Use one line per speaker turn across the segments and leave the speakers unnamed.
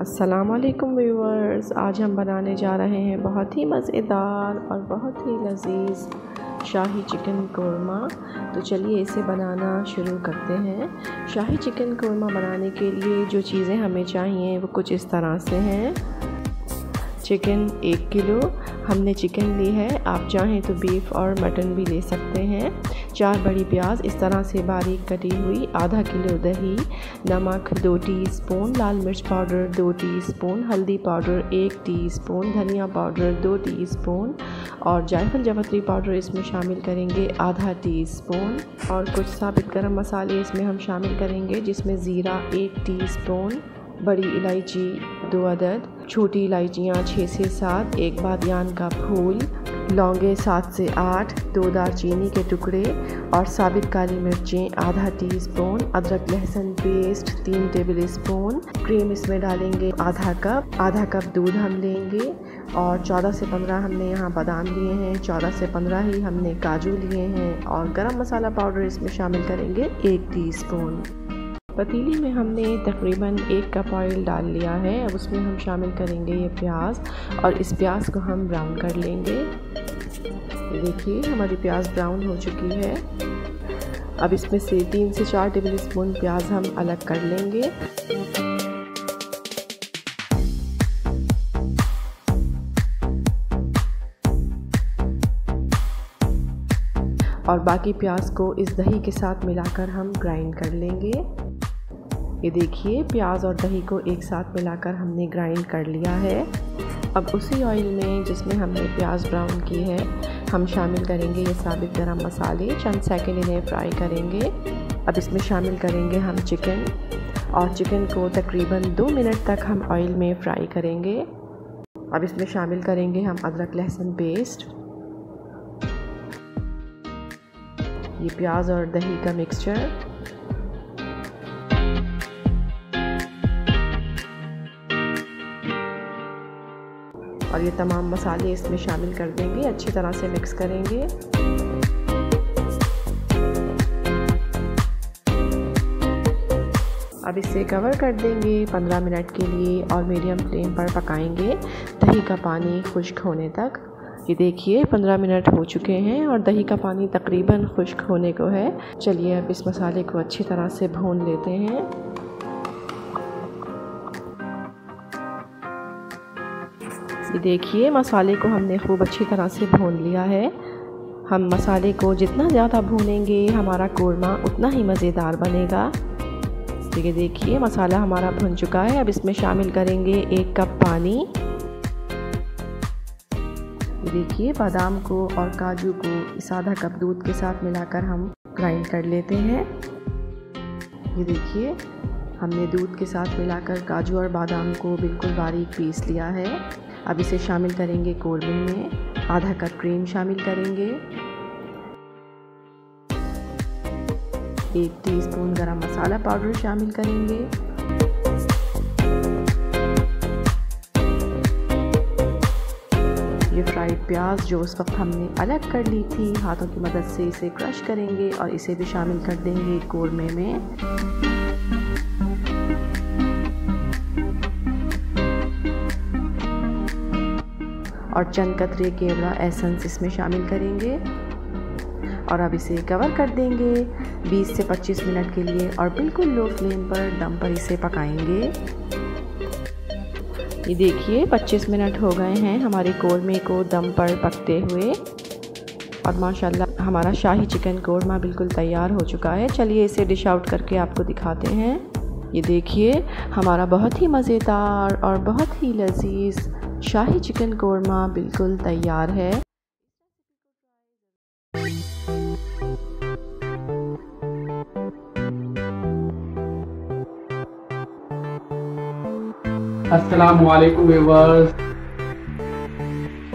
अस्सलामुअलैकुम व्यूअर्स, आज हम बनाने जा रहे हैं बहुत ही मज़ेदार और बहुत ही लजीज शाही चिकन कोरमा। तो चलिए इसे बनाना शुरू करते हैं। शाही चिकन कोरमा बनाने के लिए जो चीज़ें हमें चाहिए वो कुछ इस तरह से हैं। चिकन 1 किलो हमने चिकन ली है, आप चाहें तो बीफ और मटन भी ले सकते हैं। 4 बड़ी प्याज इस तरह से बारीक कटी हुई, आधा किलो दही, नमक 2 टीस्पून, लाल मिर्च पाउडर 2 टीस्पून, हल्दी पाउडर 1 टीस्पून, धनिया पाउडर 2 टीस्पून और जायफल जावित्री पाउडर इसमें शामिल करेंगे आधा टीस्पून। और कुछ साबित गरम मसाले इसमें हम शामिल करेंगे, जिसमें ज़ीरा 1 टीस्पून, बड़ी इलायची 2 अदद, छोटी इलायचियाँ 6 से 7, 1 बादियान का फूल, लौंगे 7 से 8, 2 दालचीनी के टुकड़े और साबित काली मिर्चें आधा टीस्पून, अदरक लहसुन पेस्ट 3 टेबल स्पून, क्रीम इसमें डालेंगे आधा कप दूध हम लेंगे और 14 से 15 हमने यहाँ बादाम लिए हैं, 14 से 15 ही हमने काजू लिए हैं और गरम मसाला पाउडर इसमें शामिल करेंगे 1 टीस्पून। पतीली में हमने तकरीबन 1 कप ऑयल डाल लिया है। अब उसमें हम शामिल करेंगे ये प्याज और इस प्याज को हम ब्राउन कर लेंगे। देखिए हमारी प्याज ब्राउन हो चुकी है। अब इसमें से 3 से 4 टेबल स्पून प्याज हम अलग कर लेंगे। और बाकी प्याज को इस दही के साथ मिलाकर हम ग्राइंड कर लेंगे। ये देखिए प्याज और दही को एक साथ मिलाकर हमने ग्राइंड कर लिया है। अब उसी ऑयल में जिसमें हमने प्याज ब्राउन की है हम शामिल करेंगे ये साबित गरम मसाले, चंद सेकंड इन्हें फ्राई करेंगे। अब इसमें शामिल करेंगे हम चिकन और चिकन को तकरीबन 2 मिनट तक हम ऑयल में फ्राई करेंगे। अब इसमें शामिल करेंगे हम अदरक लहसुन पेस्ट, ये प्याज और दही का मिक्सचर, और ये तमाम मसाले इसमें शामिल कर देंगे, अच्छी तरह से मिक्स करेंगे। अब इसे कवर कर देंगे 15 मिनट के लिए और मीडियम फ्लेम पर पकाएंगे दही का पानी खुश्क होने तक। ये देखिए 15 मिनट हो चुके हैं और दही का पानी तकरीबन खुश्क होने को है। चलिए अब इस मसाले को अच्छी तरह से भून लेते हैं। ये देखिए मसाले को हमने खूब अच्छी तरह से भून लिया है। हम मसाले को जितना ज़्यादा भूनेंगे हमारा कोरमा उतना ही मज़ेदार बनेगा। तो ये देखिए मसाला हमारा भुन चुका है। अब इसमें शामिल करेंगे 1 कप पानी। ये देखिए बादाम को और काजू को इस आधा कप दूध के साथ मिलाकर हम ग्राइंड कर लेते हैं। ये देखिए हमने दूध के साथ मिलाकर काजू और बादाम को बिल्कुल बारीक पीस लिया है। अब इसे शामिल करेंगे कोरमा में, आधा कप क्रीम शामिल करेंगे, 1 टीस्पून गरम मसाला पाउडर शामिल करेंगे, ये फ्राइड प्याज जो उस वक्त हमने अलग कर ली थी हाथों की मदद से इसे क्रश करेंगे और इसे भी शामिल कर देंगे कोरमे में। और चंद कतरे केवड़ा एसेंस इसमें शामिल करेंगे और अब इसे कवर कर देंगे 20 से 25 मिनट के लिए और बिल्कुल लो फ्लेम पर दम पर इसे पकाएंगे। ये देखिए 25 मिनट हो गए हैं हमारे कोरमे को दम पर पकते हुए और माशाल्लाह हमारा शाही चिकन कोरमा बिल्कुल तैयार हो चुका है। चलिए इसे डिश आउट करके आपको दिखाते हैं। ये देखिए हमारा बहुत ही मज़ेदार और बहुत ही लजीज शाही चिकन कोरमा बिल्कुल तैयार है।
अस्सलामुअलैकुम व्यूअर्स,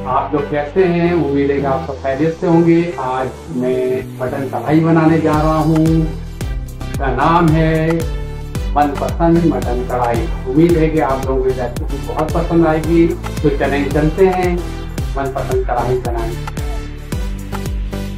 आप लोग कैसे हैं? उम्मीद है कि आप सब खैरियत से होंगे। आज मैं मटन कढ़ाई बनाने जा रहा हूँ। इसका नाम है मनपसंद मटन कढ़ाई। उम्मीद है कि आप लोगों को रेसिपी बहुत पसंद आएगी। तो चलें चलते हैं मनपसंद कढ़ाई बनाने।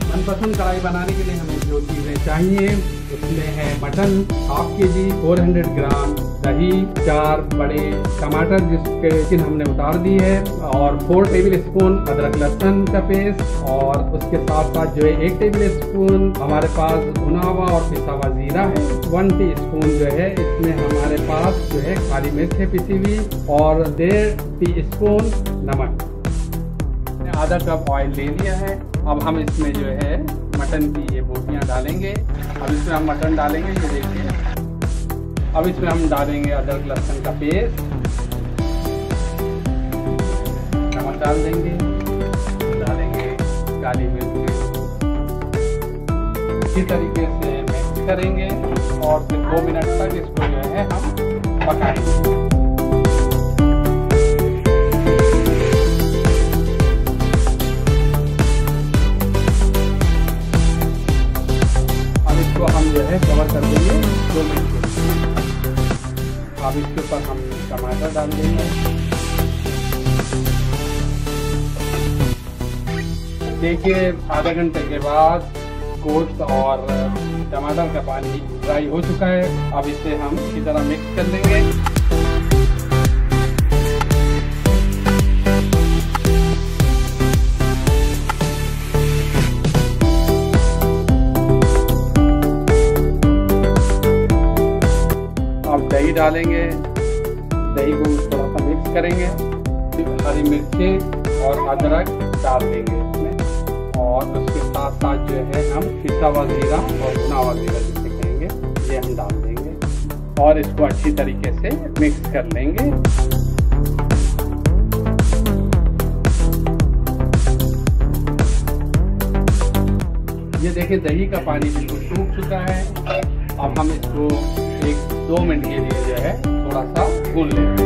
मनपसंद कढ़ाई बनाने के लिए हमें जो चीज़ें चाहिए उसमें है मटन हाफ के जी 400 ग्राम, दही, 4 बड़े टमाटर जिसके हमने उतार दिए है, और 4 टेबल स्पून अदरक लहसुन का पेस्ट, और उसके साथ साथ जो है 1 टेबल स्पून हमारे पास भुना हुआ और पिसा हुआ जीरा है, 1 टीस्पून जो है इसमें हमारे पास जो है काली मिर्च है पिसी हुई, और 1.5 टीस्पून नमक। आधा कप ऑयल ले लिया है। अब हम इसमें जो है मटन की ये बोटियाँ डालेंगे। अब इसमें हम मटन डालेंगे, ये देखिए। अब इसमें हम डालेंगे अदरक लहसुन का पेस्ट, नमक डाल देंगे, डालेंगे काली मिर्च, इसी तरीके से मिक्स करेंगे और फिर 2 मिनट तक इसको जो है हम पकाएंगे। हम जो है कवर कर देंगे 2 मिनट के लिए। अब इसके ऊपर हम टमाटर डाल देंगे। देखिए आधा घंटे के बाद गोश्त और टमाटर का पानी ड्राई हो चुका है। अब इसे हम इसी तरह मिक्स कर लेंगे। अब दही डालेंगे, दही को थोड़ा सा मिक्स करेंगे, हरी मिर्ची और अदरक डाल देंगे इसमें, और उसके साथ साथ जो है हम पिसा हुआ जीरा और भुना हुआ जीरा जिसे कहेंगे ये हम डाल देंगे, और इसको अच्छी तरीके से मिक्स कर लेंगे। ये देखिए दही का पानी बिल्कुल सूख चुका है। अब हम इसको 1-2 मिनट के लिए जो है थोड़ा सा भून लेंगे।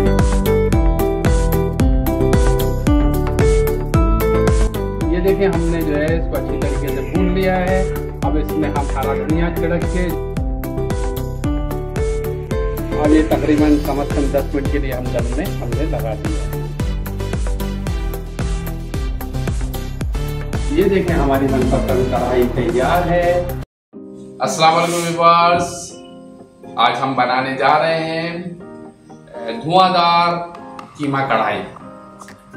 ये देखिए हमने जो है इसको अच्छी तरीके से भून लिया है। अब इसमें हम हरा धनिया छिड़क के, अब ये तकरीबन कम से कम 10 मिनट के लिए हम दम में हमने लगा दिया। ये देखें हमारी मनपसंद कढ़ाई तैयार है।
अस्सलाम वालेकुम व्यूअर्स, आज हम बनाने जा रहे हैं धुआंधार कीमा कढ़ाई,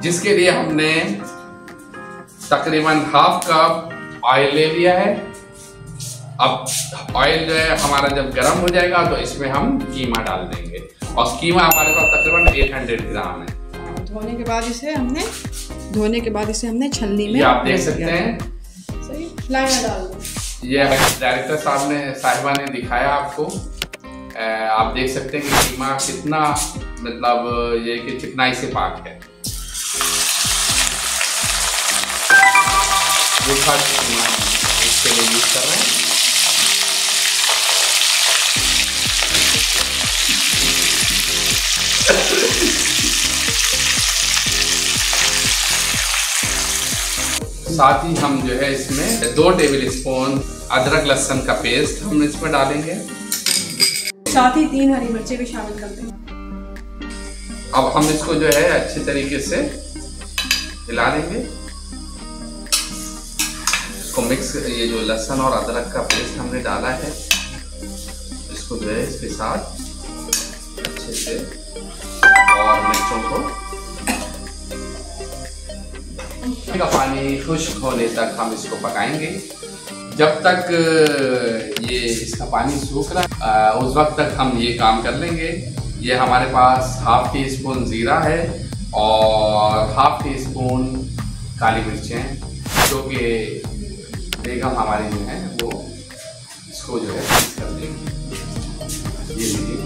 जिसके लिए हमने तकरीबन 1/2 कप ऑयल ले लिया है। अब ऑयल जो है हमारा जब गर्म हो जाएगा तो इसमें हम कीमा डाल देंगे, और कीमा हमारे पास तकरीबन 800 ग्राम है।
धोने के बाद इसे हमने छलनी में,
ये आप देख सकते हैं,
सही फ्लाई में डाल दो।
ये डायरेक्टर साहिबा ने दिखाया आपको। आप देख सकते हैं कि कीमा कितना, मतलब ये कि चिकनाई से पाक है। ये कीमा इसके लिए यूज कर रहे हैं। साथ ही हम जो है इसमें 2 टेबल स्पून अदरक लहसुन का पेस्ट हम इसमें डालेंगे।
साथ ही 3 हरी मिर्चें भी शामिल करते हैं।
अब हम इसको जो है अच्छी तरीके से हिला देंगे। इसको मिक्स, ये जो लहसुन और अदरक का पेस्ट हमने डाला है, इसको जो है इसके साथ अच्छे से, और मिर्चों को का पानी खुश्क होने तक हम इसको पकाएंगे। जब तक ये इसका पानी सूख रहा है उस वक्त तक हम ये काम कर लेंगे। ये हमारे पास 1/2 टीस्पून जीरा है और 1/2 टीस्पून काली मिर्चें हैं, जो कि बेगम हमारी जो है वो इसको जो है मिक्स कर देंगे। ये
लीजिए,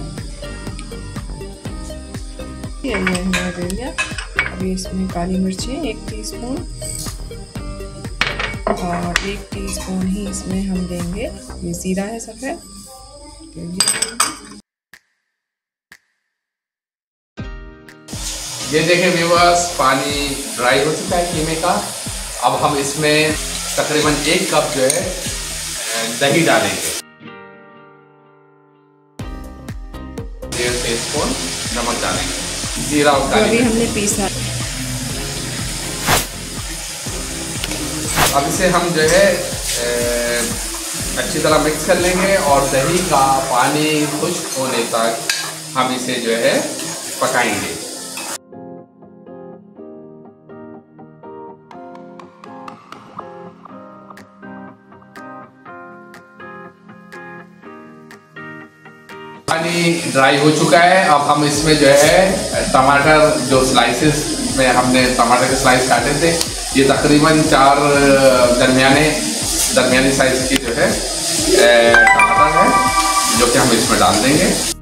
अभी इसमें काली मिर्चें 1 टीस्पून और 1 टीस्पून ही इसमें हम देंगे ये जीरा है सफ़ेद।
ये देखें व्यूअर्स, पानी ड्राई हो चुका है कीमे का। अब हम इसमें तकरीबन 1 कप जो है दही डालेंगे। 1.5 टीस्पून नमक डालेंगे, जीरा और काली मिर्च
हमने पीसा।
अब इसे हम जो है अच्छी तरह मिक्स कर लेंगे और दही का पानी खुश्क होने तक हम इसे जो है पकाएंगे। पानी ड्राई हो चुका है। अब हम इसमें जो है टमाटर, जो स्लाइसेस में हमने टमाटर के स्लाइस काटे थे, ये तकरीबन 4 दरमियानी साइज की जो है टमाटर है, जो कि हम इसमें डाल देंगे।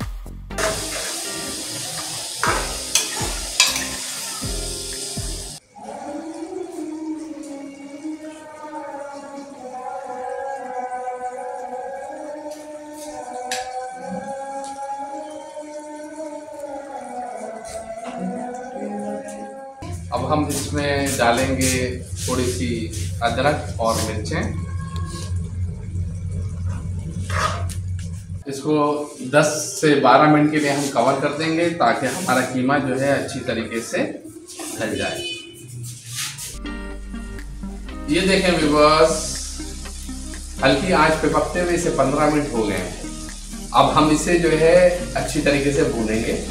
अब हम इसमें डालेंगे थोड़ी सी अदरक और मिर्चें। इसको 10 से 12 मिनट के लिए हम कवर कर देंगे ताकि हमारा कीमा जो है अच्छी तरीके से ढल जाए। ये देखें व्यूअर्स, हल्की आंच पे पकते हुए इसे 15 मिनट हो गए हैं। अब हम इसे जो है अच्छी तरीके से भूनेंगे।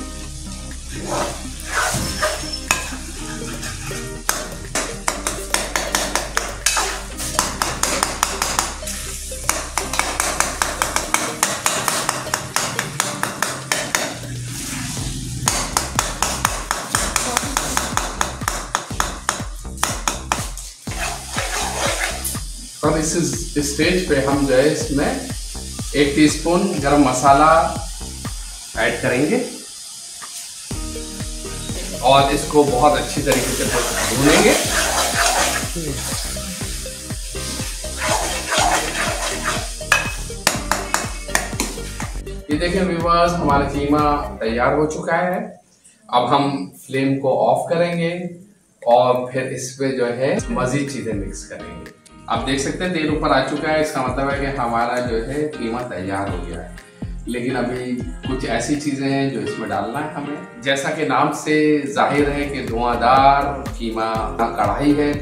और इस स्टेज पे हम जो है इसमें 1 टीस्पून गरम मसाला ऐड करेंगे और इसको बहुत अच्छी तरीके से भूनेंगे। ये देखें व्यूअर्स, हमारा कीमा तैयार हो चुका है। अब हम फ्लेम को ऑफ करेंगे और फिर इस पे जो है मज़ीद चीज़ें मिक्स करेंगे। आप देख सकते हैं तेल ऊपर आ चुका है, इसका मतलब है कि हमारा जो है कीमा तैयार हो गया है। लेकिन अभी कुछ ऐसी चीज़ें हैं जो इसमें डालना है हमें। जैसा कि नाम से जाहिर है कि धुआंधार कीमा कढ़ाई है,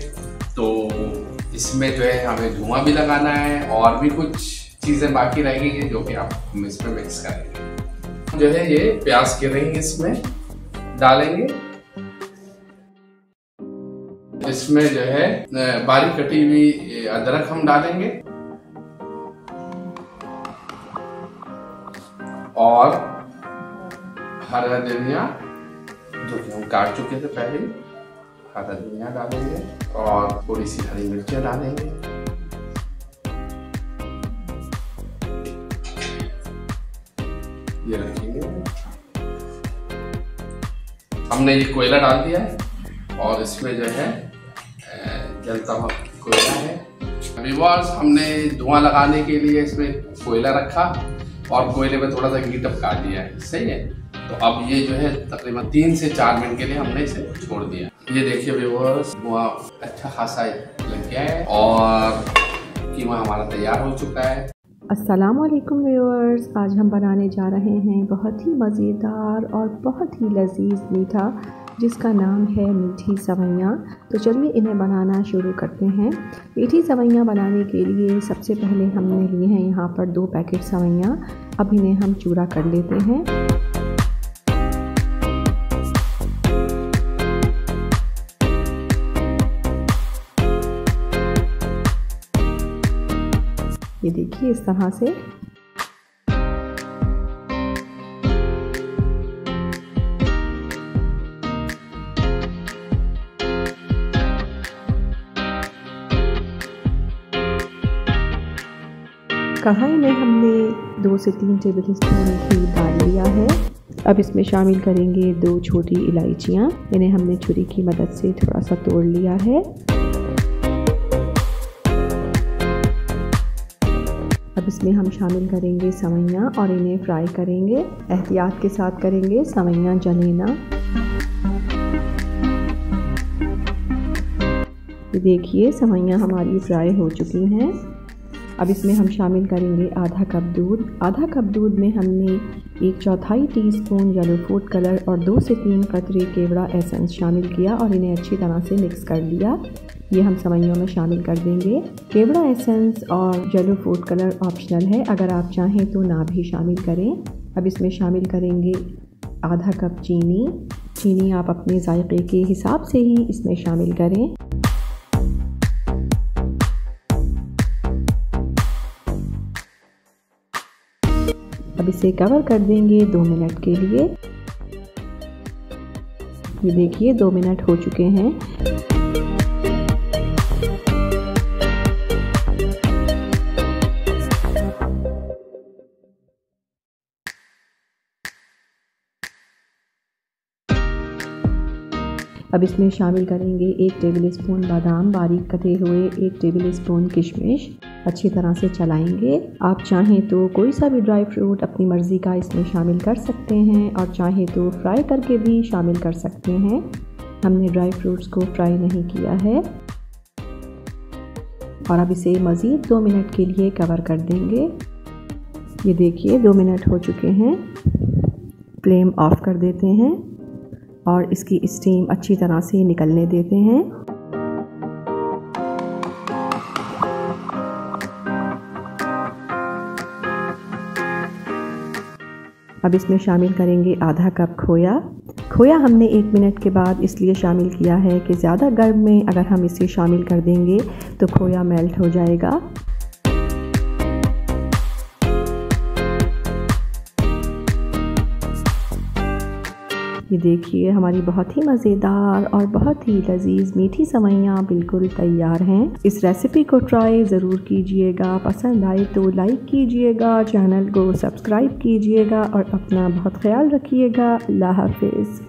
तो इसमें जो है हमें धुआं भी लगाना है और भी कुछ चीज़ें बाकी रहेंगी जो कि हम इसमें मिक्स करेंगे। जो है ये प्याज के रिंग इसमें डालेंगे। इसमें जो है बारीक कटी हुई अदरक हम डालेंगे और हरा धनिया जो कि हम काट चुके थे पहले, हरा धनिया डालेंगे और थोड़ी सी हरी मिर्चें डालेंगे। ये रखेंगे। हमने ये कोयला डाल दिया है और इसमें जो है जलता हुआ कोयला है। व्यूअर्स, हमने धुआं लगाने के लिए इसमें कोयला रखा और कोयले में थोड़ा सा घी टपका दिया है। सही है। तो अब ये जो है तकरीबन 3 से 4 मिनट के लिए हमने इसे छोड़ दिया। ये देखिए व्यूअर्स, धुआं अच्छा खासा लग गया है और कीमा हमारा तैयार हो चुका है।
अस्सलाम वालेकुम व्यूअर्स, आज हम बनाने जा रहे हैं बहुत ही मज़ेदार और बहुत ही लजीज मीठा, जिसका नाम है मीठी सवैयाँ। तो चलिए इन्हें बनाना शुरू करते हैं। मीठी सवैयाँ बनाने के लिए सबसे पहले हमने लिए हैं यहाँ पर 2 पैकेट सवैयाँ। अब इन्हें हम चूरा कर लेते हैं। ये देखिए इस तरह से। कढ़ाई में हमने 2 से 3 टेबल स्पून घी डाल लिया है। अब इसमें शामिल करेंगे 2 छोटी इलायचियाँ। इन्हें हमने छुरी की मदद से थोड़ा सा तोड़ लिया है। अब इसमें हम शामिल करेंगे सवैयाँ और इन्हें फ्राई करेंगे। एहतियात के साथ करेंगे, सवैयाँ जले ना। ये देखिए सवैयाँ हमारी फ्राई हो चुकी हैं। अब इसमें हम शामिल करेंगे आधा कप दूध। आधा कप दूध में हमने 1/4 टीस्पून येलो फूड कलर और 2 से 3 कतरे केवड़ा एसेंस शामिल किया और इन्हें अच्छी तरह से मिक्स कर लिया। ये हम सवैयों में शामिल कर देंगे। केवड़ा एसेंस और येलो फूड कलर ऑप्शनल है, अगर आप चाहें तो ना भी शामिल करें। अब इसमें शामिल करेंगे आधा कप चीनी आप अपने जायके के हिसाब से ही इसमें शामिल करें। अब इसे कवर कर देंगे 2 मिनट के लिए। ये देखिए 2 मिनट हो चुके हैं। अब इसमें शामिल करेंगे 1 टेबल स्पून बादाम बारीक कटे हुए, 1 टेबल स्पून किशमिश। अच्छी तरह से चलाएंगे। आप चाहें तो कोई सा भी ड्राई फ्रूट अपनी मर्ज़ी का इसमें शामिल कर सकते हैं और चाहें तो फ्राई करके भी शामिल कर सकते हैं। हमने ड्राई फ्रूट्स को फ्राई नहीं किया है। और अब इसे मज़ीद 2 मिनट के लिए कवर कर देंगे। ये देखिए 2 मिनट हो चुके हैं। फ्लेम ऑफ कर देते हैं और इसकी स्टीम अच्छी तरह से निकलने देते हैं। अब इसमें शामिल करेंगे आधा कप खोया हमने 1 मिनट के बाद इसलिए शामिल किया है कि ज़्यादा गर्म में अगर हम इसे शामिल कर देंगे तो खोया मेल्ट हो जाएगा। ये देखिए हमारी बहुत ही मज़ेदार और बहुत ही लजीज मीठी सेवइयाँ बिल्कुल तैयार हैं। इस रेसिपी को ट्राई ज़रूर कीजिएगा। पसंद आए तो लाइक कीजिएगा, चैनल को सब्सक्राइब कीजिएगा और अपना बहुत ख्याल रखिएगा। अल्लाह हाफिज़।